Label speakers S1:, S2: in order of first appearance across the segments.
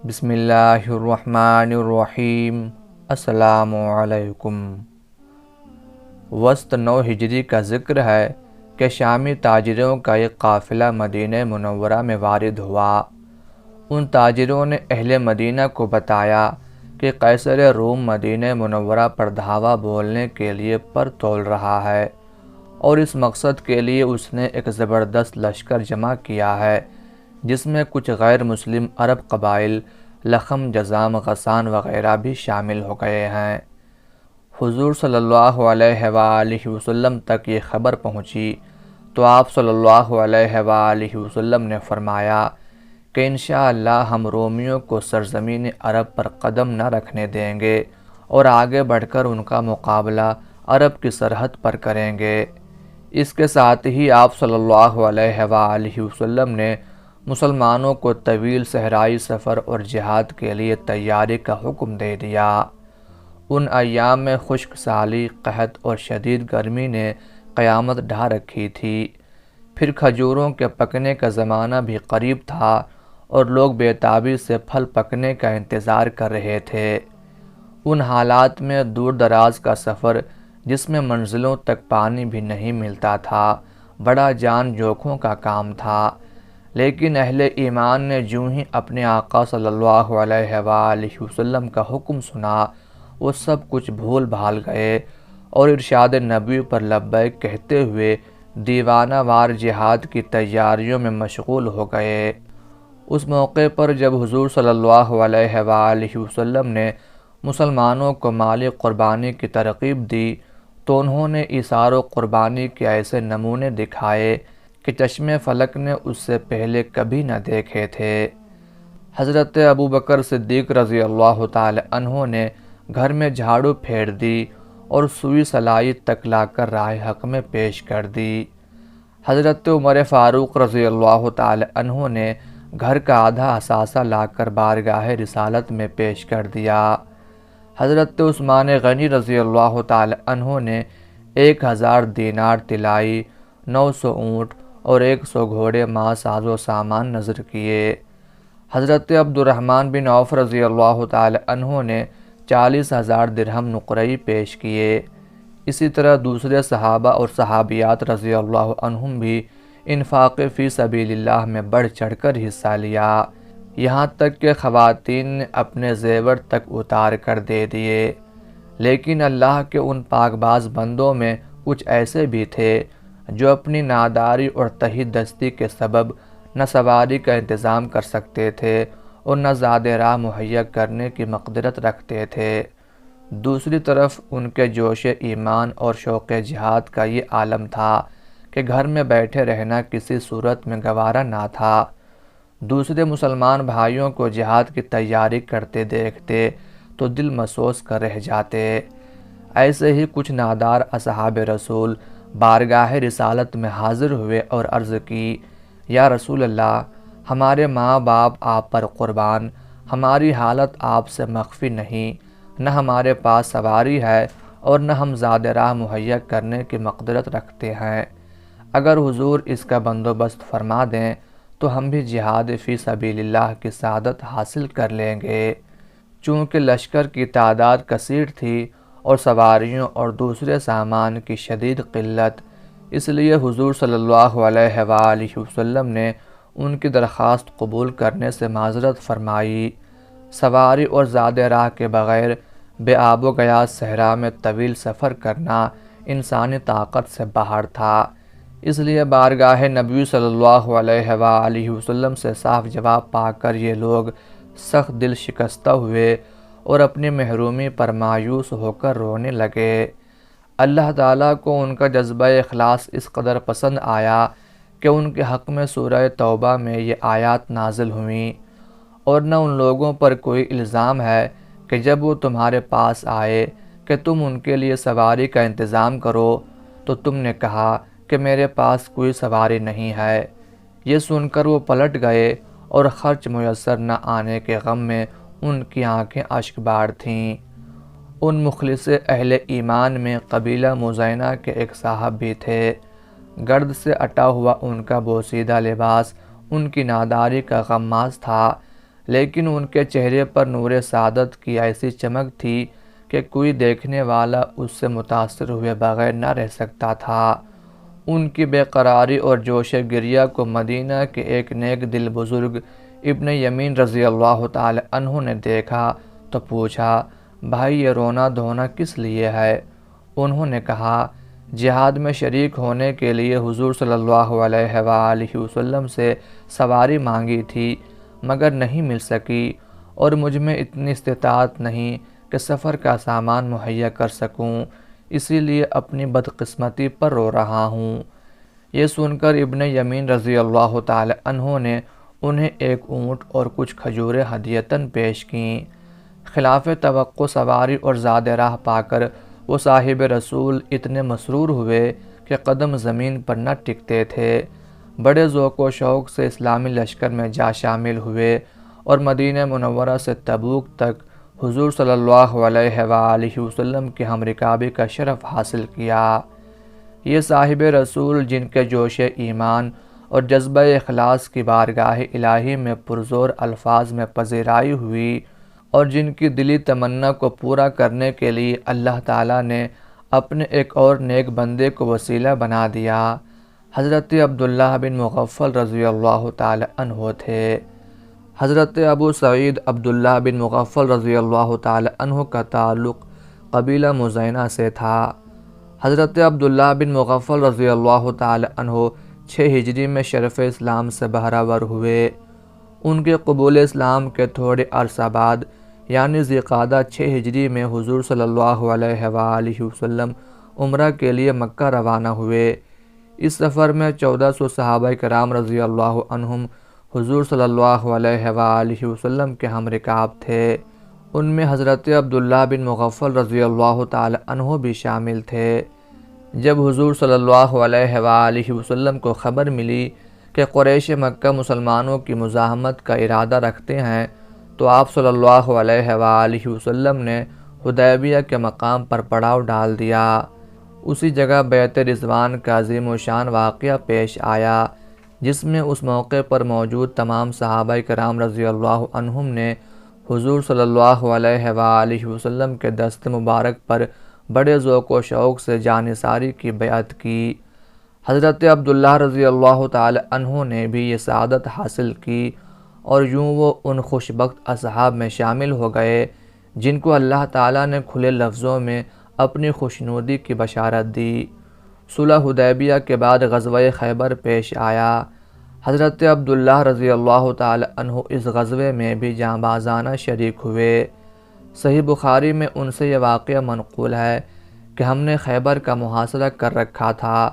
S1: بسم اللہ الرحمن الرحیم۔ السلام علیکم۔ وسط 9 ہجری کا ذکر ہے کہ شامی تاجروں کا ایک قافلہ مدینہ منورہ میں وارد ہوا۔ ان تاجروں نے اہل مدینہ کو بتایا کہ قیصر روم مدینہ منورہ پر دھاوا بولنے کے لیے پر تول رہا ہے اور اس مقصد کے لیے اس نے ایک زبردست لشکر جمع کیا ہے، جس میں کچھ غیر مسلم عرب قبائل لخم، جذام، غسان وغیرہ بھی شامل ہو گئے ہیں۔ حضور صلی اللہ علیہ وآلہ وسلم تک یہ خبر پہنچی تو آپ صلی اللہ علیہ وآلہ وسلم نے فرمایا کہ انشاءاللہ ہم رومیوں کو سرزمین عرب پر قدم نہ رکھنے دیں گے اور آگے بڑھ کر ان کا مقابلہ عرب کی سرحد پر کریں گے۔ اس کے ساتھ ہی آپ صلی اللہ علیہ وآلہ وسلم نے مسلمانوں کو طویل صحرائی سفر اور جہاد کے لیے تیاری کا حکم دے دیا۔ ان ایام میں خشک سالی، قحط اور شدید گرمی نے قیامت ڈھا رکھی تھی۔ پھر کھجوروں کے پکنے کا زمانہ بھی قریب تھا اور لوگ بے تابی سے پھل پکنے کا انتظار کر رہے تھے۔ ان حالات میں دور دراز کا سفر، جس میں منزلوں تک پانی بھی نہیں ملتا تھا، بڑا جان جوکھوں کا کام تھا، لیکن اہل ایمان نے جوں ہی اپنے آقا صلی اللہ علیہ وآلہ وسلم کا حکم سنا، وہ سب کچھ بھول بھال گئے اور ارشاد نبی پر لبیک کہتے ہوئے دیوانہ وار جہاد کی تیاریوں میں مشغول ہو گئے۔ اس موقع پر جب حضور صلی اللہ علیہ وآلہ وسلم نے مسلمانوں کو مالی قربانی کی ترغیب دی تو انہوں نے ایثار و قربانی کے ایسے نمونے دکھائے کہ چشم فلک نے اس سے پہلے کبھی نہ دیکھے تھے۔ حضرت ابوبکر صدیق رضی اللہ تعالی عنہ نے گھر میں جھاڑو پھیر دی اور سوئی سلائی تک لا کر راہ حق میں پیش کر دی۔ حضرت عمر فاروق رضی اللہ تعالی عنہ نے گھر کا آدھا اثاثہ لا کر بارگاہ رسالت میں پیش کر دیا۔ حضرت عثمان غنی رضی اللہ تعالی عنہ نے 1000 دینار طلائی، 900 اونٹ اور 100 گھوڑے مع ساز و سامان نذر کیے۔ حضرت عبد الرحمن بن عوف رضی اللہ تعالی عنہ نے 40,000 درہم نقرئی پیش کیے۔ اسی طرح دوسرے صحابہ اور صحابیات رضی اللہ عنہم بھی انفاق فی سبیل اللہ میں بڑھ چڑھ کر حصہ لیا، یہاں تک کہ خواتین نے اپنے زیور تک اتار کر دے دیے۔ لیکن اللہ کے ان پاک باز بندوں میں کچھ ایسے بھی تھے جو اپنی ناداری اور تہی دستی کے سبب نہ سواری کا انتظام کر سکتے تھے اور نہ زاد راہ مہیا کرنے کی مقدرت رکھتے تھے۔ دوسری طرف ان کے جوش ایمان اور شوق جہاد کا یہ عالم تھا کہ گھر میں بیٹھے رہنا کسی صورت میں گوارا نہ تھا۔ دوسرے مسلمان بھائیوں کو جہاد کی تیاری کرتے دیکھتے تو دل مسوس کر رہ جاتے۔ ایسے ہی کچھ نادار اصحاب رسول بارگاہ رسالت میں حاضر ہوئے اور عرض کی، یا رسول اللہ، ہمارے ماں باپ آپ پر قربان، ہماری حالت آپ سے مخفی نہیں، نہ ہمارے پاس سواری ہے اور نہ ہم زاد راہ مہیا کرنے کی مقدرت رکھتے ہیں۔ اگر حضور اس کا بندوبست فرما دیں تو ہم بھی جہاد فی سبیل اللہ کی سعادت حاصل کر لیں گے۔ چونکہ لشکر کی تعداد کثیر تھی اور سواریوں اور دوسرے سامان کی شدید قلت، اس لیے حضور صلی اللہ علیہ وآلہ وسلم نے ان کی درخواست قبول کرنے سے معذرت فرمائی۔ سواری اور زاد راہ کے بغیر بے آب و گیاس صحرا میں طویل سفر کرنا انسانی طاقت سے باہر تھا، اس لیے بارگاہ نبی صلی اللہ علیہ وآلہ وسلم سے صاف جواب پا کر یہ لوگ سخت دل شکستہ ہوئے اور اپنی محرومی پر مایوس ہو کر رونے لگے۔ اللہ تعالیٰ کو ان کا جذبہ اخلاص اس قدر پسند آیا کہ ان کے حق میں سورہ توبہ میں یہ آیات نازل ہوئیں، اور نہ ان لوگوں پر کوئی الزام ہے کہ جب وہ تمہارے پاس آئے کہ تم ان کے لیے سواری کا انتظام کرو تو تم نے کہا کہ میرے پاس کوئی سواری نہیں ہے۔ یہ سن کر وہ پلٹ گئے اور خرچ میسر نہ آنے کے غم میں ان کی آنکھیں اشک بار تھیں۔ ان مخلص اہل ایمان میں قبیلہ مزینہ کے ایک صاحب بھی تھے۔ گرد سے اٹا ہوا ان کا بوسیدہ لباس ان کی ناداری کا غماز تھا، لیکن ان کے چہرے پر نور سعادت کی ایسی چمک تھی کہ کوئی دیکھنے والا اس سے متاثر ہوئے بغیر نہ رہ سکتا تھا۔ ان کی بے قراری اور جوش گریہ کو مدینہ کے ایک نیک دل بزرگ ابن یمین رضی اللہ تعالی عنہ نے دیکھا تو پوچھا، بھائی یہ رونا دھونا کس لیے ہے؟ انہوں نے کہا، جہاد میں شریک ہونے کے لیے حضور صلی اللہ علیہ وآلہ وسلم سے سواری مانگی تھی مگر نہیں مل سکی، اور مجھ میں اتنی استطاعت نہیں کہ سفر کا سامان مہیا کر سکوں، اسی لیے اپنی بدقسمتی پر رو رہا ہوں۔ یہ سن کر ابن یمین رضی اللہ تعالی عنہ نے انہیں ایک اونٹ اور کچھ کھجوریں ہدیۃً پیش کیں۔ خلاف توقع سواری اور زاد راہ پا کر وہ صاحب رسول اتنے مسرور ہوئے کہ قدم زمین پر نہ ٹکتے تھے۔ بڑے ذوق و شوق سے اسلامی لشکر میں جا شامل ہوئے اور مدینہ منورہ سے تبوک تک حضور صلی اللہ علیہ وآلہ وسلم کی ہم رکابی کا شرف حاصل کیا۔ یہ صاحب رسول جن کے جوش ایمان اور جذبہ اخلاص کی بارگاہ الہی میں پرزور الفاظ میں پذیرائی ہوئی اور جن کی دلی تمنا کو پورا کرنے کے لیے اللہ تعالیٰ نے اپنے ایک اور نیک بندے کو وسیلہ بنا دیا، حضرت عبداللہ بن مغفل رضی اللہ تعالی عنہ تھے۔ حضرت ابو سعید عبداللہ بن مغفل رضی اللہ تعالی عنہ کا تعلق قبیلہ مزینہ سے تھا۔ حضرت عبداللہ بن مغفل رضی اللہ تعالی عنہ 6 ہجری میں شرف اسلام سے بہرہ ور ہوئے۔ ان کے قبول اسلام کے تھوڑے عرصہ بعد یعنی ذی القعدہ 6 ہجری میں حضور صلی اللہ علیہ وآلہ وسلم عمرہ کے لیے مکہ روانہ ہوئے۔ اس سفر میں 1400 صحابہ کرام رضی اللہ عنہم حضور صلی اللہ علیہ وآلہ وسلم کے ہم رکاب تھے۔ ان میں حضرت عبداللہ بن مغفل رضی اللہ تعالی عنہ بھی شامل تھے۔ جب حضور صلی اللہ علیہ وآلہ وسلم کو خبر ملی کہ قریش مکہ مسلمانوں کی مزاحمت کا ارادہ رکھتے ہیں تو آپ صلی اللہ علیہ وآلہ وسلم نے حدیبیہ کے مقام پر پڑاؤ ڈال دیا۔ اسی جگہ بیعت رضوان کا عظیم و شان واقعہ پیش آیا جس میں اس موقع پر موجود تمام صحابہ کرام رضی اللہ عنہم نے حضور صلی اللہ علیہ وآلہ وسلم کے دست مبارک پر بڑے ذوق و شوق سے جانثاری کی بیعت کی۔ حضرت عبداللہ رضی اللہ تعالی عنہ نے بھی یہ سعادت حاصل کی اور یوں وہ ان خوش بخت اصحاب میں شامل ہو گئے جن کو اللہ تعالیٰ نے کھلے لفظوں میں اپنی خوشنودی کی بشارت دی۔ صلح حدیبیہ کے بعد غزوہ خیبر پیش آیا۔ حضرت عبداللہ رضی اللہ تعالی عنہ اس غزوے میں بھی جانبازانہ شریک ہوئے۔ صحیح بخاری میں ان سے یہ واقعہ منقول ہے کہ ہم نے خیبر کا محاصرہ کر رکھا تھا،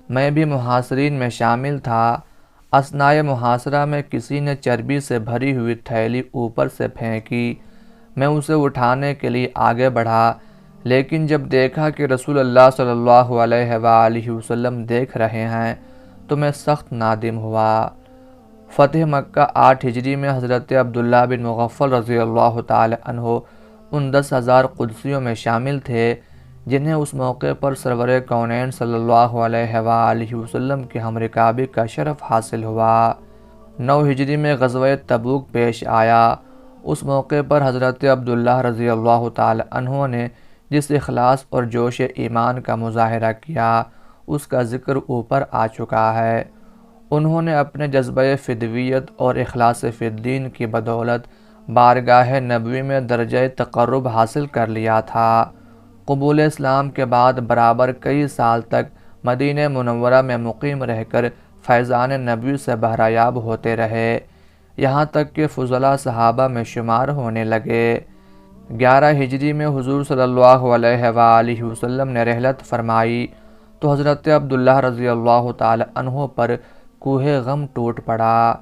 S1: میں بھی محاصرین میں شامل تھا۔ اثنائے محاصرہ میں کسی نے چربی سے بھری ہوئی تھیلی اوپر سے پھینکی، میں اسے اٹھانے کے لیے آگے بڑھا، لیکن جب دیکھا کہ رسول اللہ صلی اللہ علیہ وآلہ وسلم دیکھ رہے ہیں تو میں سخت نادم ہوا۔ فتح مکہ 8 ہجری میں حضرت عبداللہ بن مغفل رضی اللہ تعالی عنہ ان 10,000 قدسیوں میں شامل تھے جنہیں اس موقع پر سرور کونین صلی اللہ علیہ وآلہ وسلم کی ہم رکابی کا شرف حاصل ہوا۔ 9 ہجری میں غزوہ تبوک پیش آیا۔ اس موقع پر حضرت عبداللہ رضی اللہ تعالی عنہ نے جس اخلاص اور جوش ایمان کا مظاہرہ کیا اس کا ذکر اوپر آ چکا ہے۔ انہوں نے اپنے جذبہ فدویت اور اخلاص فی الدین کی بدولت بارگاہ نبوی میں درجہ تقرب حاصل کر لیا تھا۔ قبول اسلام کے بعد برابر کئی سال تک مدینہ منورہ میں مقیم رہ کر فیضان نبوی سے بہرہ ہوتے رہے، یہاں تک کہ فضلاء صحابہ میں شمار ہونے لگے۔ 11 ہجری میں حضور صلی اللہ علیہ وآلہ وسلم نے رحلت فرمائی تو حضرت عبداللہ رضی اللہ تعالی عنہ پر کوہ غم ٹوٹ پڑا۔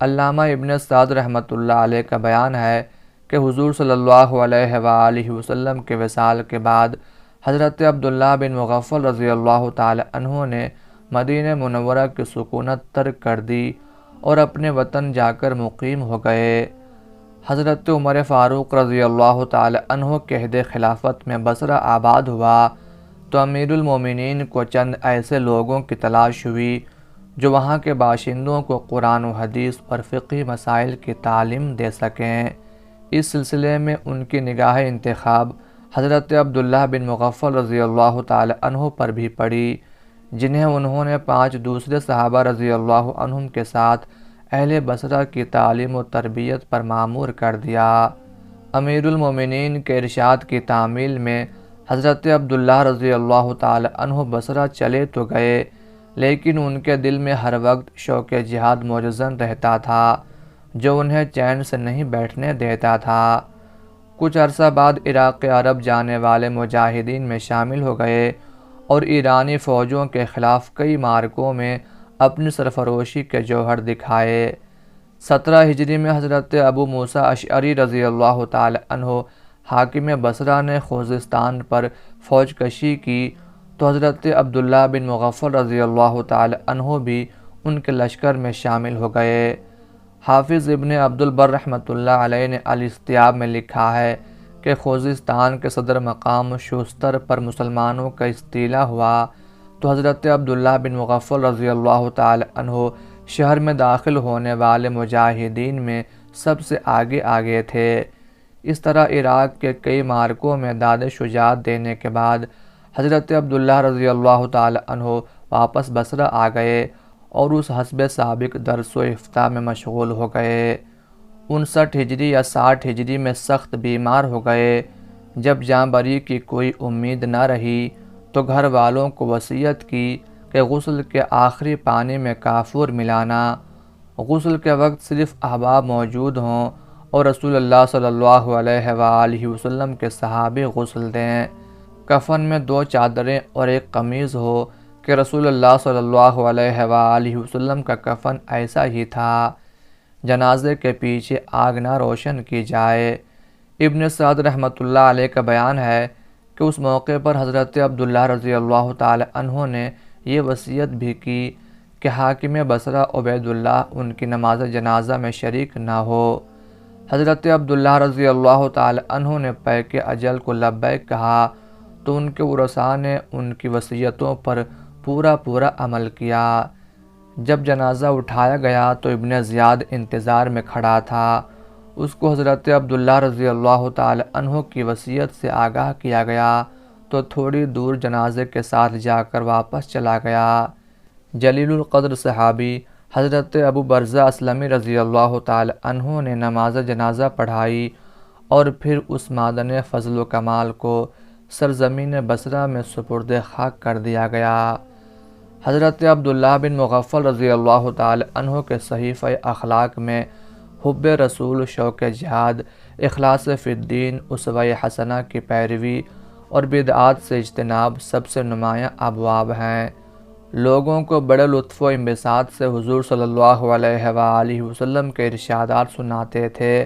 S1: علامہ ابن سعد رحمۃ اللہ علیہ کا بیان ہے کہ حضور صلی اللہ علیہ وآلہ وسلم کے وصال کے بعد حضرت عبداللہ بن مغفل رضی اللہ تعالی عنہ نے مدینہ منورہ کی سکونت ترک کر دی اور اپنے وطن جا کر مقیم ہو گئے۔ حضرت عمر فاروق رضی اللہ تعالی عنہ کے عہد خلافت میں بصرہ آباد ہوا تو امیر المومنین کو چند ایسے لوگوں کی تلاش ہوئی جو وہاں کے باشندوں کو قرآن و حدیث اور فقہی مسائل کی تعلیم دے سکیں۔ اس سلسلے میں ان کی نگاہ انتخاب حضرت عبداللہ بن مغفل رضی اللہ تعالی عنہ پر بھی پڑی، جنہیں انہوں نے 5 دوسرے صحابہ رضی اللہ عنہم کے ساتھ اہل بصرہ کی تعلیم و تربیت پر مامور کر دیا۔ امیر المومنین کے ارشاد کی تعمیل میں حضرت عبداللہ رضی اللہ تعالی عنہ بصرہ چلے تو گئے، لیکن ان کے دل میں ہر وقت شوق جہاد موجزن رہتا تھا، جو انہیں چین سے نہیں بیٹھنے دیتا تھا۔ کچھ عرصہ بعد عراق عرب جانے والے مجاہدین میں شامل ہو گئے اور ایرانی فوجوں کے خلاف کئی معرکوں میں اپنی سرفروشی کے جوہر دکھائے۔ 17 ہجری میں حضرت ابو موسیٰ اشعری رضی اللہ تعالی عنہ حاکم بصرہ نے خوزستان پر فوج کشی کی تو حضرت عبداللہ بن مغفل رضی اللہ تعالی عنہ بھی ان کے لشکر میں شامل ہو گئے۔ حافظ ابن عبد البر رحمۃ اللہ علیہ نے الاستیاب میں لکھا ہے کہ خوزستان کے صدر مقام شوستر پر مسلمانوں کا استیلا ہوا تو حضرت عبداللہ بن مغفل رضی اللہ تعالی عنہ شہر میں داخل ہونے والے مجاہدین میں سب سے آگے تھے۔ اس طرح عراق کے کئی معرکوں میں داد شجاعت دینے کے بعد حضرت عبداللہ رضی اللہ تعالی عنہ واپس بصرہ آ گئے اور اس حسب سابق درس و افتاء میں مشغول ہو گئے۔ 59 ہجری یا 60 ہجری میں سخت بیمار ہو گئے۔ جب جاں بری کی کوئی امید نہ رہی تو گھر والوں کو وصیت کی کہ غسل کے آخری پانی میں کافور ملانا، غسل کے وقت صرف احباب موجود ہوں اور رسول اللہ صلی اللہ علیہ وآلہ وسلم کے صحابی غسل دیں، کفن میں 2 چادریں اور 1 قمیض ہو کہ رسول اللہ صلی اللہ علیہ وآلہ وسلم کا کفن ایسا ہی تھا، جنازے کے پیچھے آگ نہ روشن کی جائے۔ ابن سعد رحمۃ اللہ علیہ کا بیان ہے کہ اس موقع پر حضرت عبداللہ رضی اللہ تعالی عنہ نے یہ وصیت بھی کی کہ حاکم بصرہ عبید اللہ ان کی نماز جنازہ میں شریک نہ ہو۔ حضرت عبداللہ رضی اللہ تعالی عنہ نے پیک اجل کو لبیک کہا تو ان کے ورثاء نے ان کی وصیتوں پر پورا عمل کیا۔ جب جنازہ اٹھایا گیا تو ابن زیاد انتظار میں کھڑا تھا۔ اس کو حضرت عبداللہ رضی اللہ تعالی عنہ کی وصیت سے آگاہ کیا گیا تو تھوڑی دور جنازے کے ساتھ جا کر واپس چلا گیا۔ جلیل القدر صحابی حضرت ابو برزہ اسلمی رضی اللہ تعالی عنہ نے نماز جنازہ پڑھائی اور پھر اس معدن فضل و کمال کو سرزمین بصرہ میں سپرد خاک کر دیا گیا۔ حضرت عبداللہ بن مغفل رضی اللہ تعالی عنہ کے صحیفہ اخلاق میں حب رسول، شوق جہاد، اخلاص فی الدین، اسوہ حسنہ کی پیروی اور بدعات سے اجتناب سب سے نمایاں ابواب ہیں۔ لوگوں کو بڑے لطف و انبساط سے حضور صلی اللہ علیہ وآلہ وسلم کے ارشادات سناتے تھے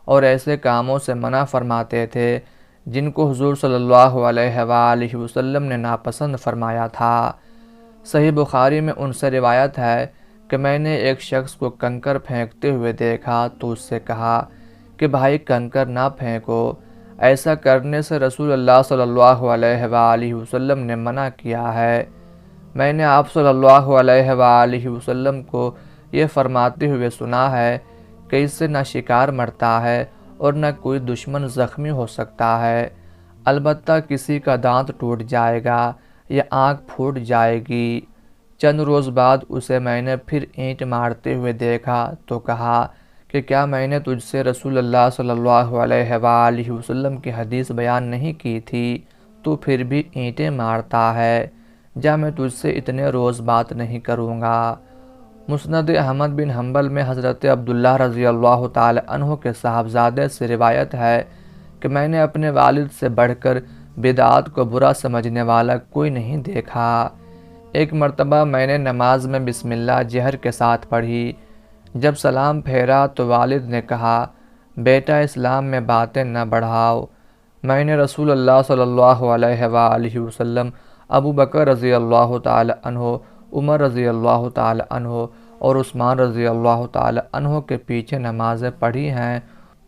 S1: اور ایسے کاموں سے منع فرماتے تھے جن کو حضور صلی اللہ علیہ وآلہ وسلم نے ناپسند فرمایا تھا۔ صحیح بخاری میں ان سے روایت ہے کہ میں نے ایک شخص کو کنکر پھینکتے ہوئے دیکھا تو اس سے کہا کہ بھائی کنکر نہ پھینکو، ایسا کرنے سے رسول اللہ صلی اللہ علیہ وآلہ وسلم نے منع کیا ہے۔ میں نے آپ صلی اللہ علیہ وآلہ وسلم کو یہ فرماتے ہوئے سنا ہے کہ اس سے نہ شکار مرتا ہے اور نہ کوئی دشمن زخمی ہو سکتا ہے، البتہ کسی کا دانت ٹوٹ جائے گا یا آنکھ پھوٹ جائے گی۔ چند روز بعد اسے میں نے پھر اینٹ مارتے ہوئے دیکھا تو کہا کہ کیا میں نے تجھ سے رسول اللہ صلی اللہ علیہ وآلہ وسلم کی حدیث بیان نہیں کی تھی؟ تو پھر بھی اینٹیں مارتا ہے، جا میں تجھ سے اتنے روز بات نہیں کروں گا۔ مسند احمد بن حنبل میں حضرت عبداللہ رضی اللہ تعالی عنہ کے صاحبزادے سے روایت ہے کہ میں نے اپنے والد سے بڑھ کر بدعات کو برا سمجھنے والا کوئی نہیں دیکھا۔ ایک مرتبہ میں نے نماز میں بسم اللہ جہر کے ساتھ پڑھی۔ جب سلام پھیرا تو والد نے کہا بیٹا اسلام میں باتیں نہ بڑھاؤ۔ میں نے رسول اللہ صلی اللہ علیہ وآلہ وسلم، ابو بکر رضی اللہ تعالی عنہ، عمر رضی اللہ تعالی عنہ اور عثمان رضی اللہ تعالی عنہ کے پیچھے نمازیں پڑھی ہیں،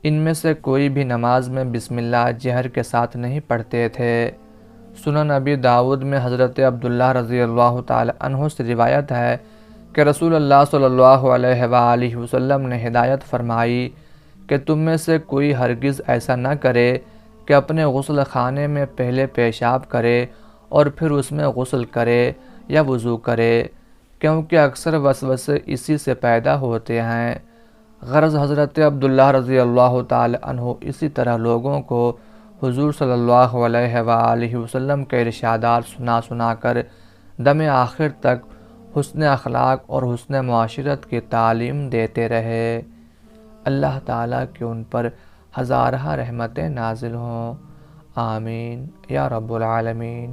S1: ان میں سے کوئی بھی نماز میں بسم اللہ جہر کے ساتھ نہیں پڑھتے تھے۔ سنن ابی داؤد میں حضرت عبداللہ رضی اللہ تعالی عنہ سے روایت ہے کہ رسول اللہ صلی اللہ علیہ وآلہ وسلم نے ہدایت فرمائی کہ تم میں سے کوئی ہرگز ایسا نہ کرے کہ اپنے غسل خانے میں پہلے پیشاب کرے اور پھر اس میں غسل کرے یا وضو کرے، کیونکہ اکثر وسوسے اسی سے پیدا ہوتے ہیں۔ غرض حضرت عبداللہ رضی اللہ تعالی عنہ اسی طرح لوگوں کو حضور صلی اللہ علیہ وآلہ وسلم کے ارشادات سنا کر دم آخر تک حسن اخلاق اور حسن معاشرت کی تعلیم دیتے رہے۔ اللہ تعالیٰ کی ان پر ہزارہ رحمتیں نازل ہوں، آمین یا رب العالمین۔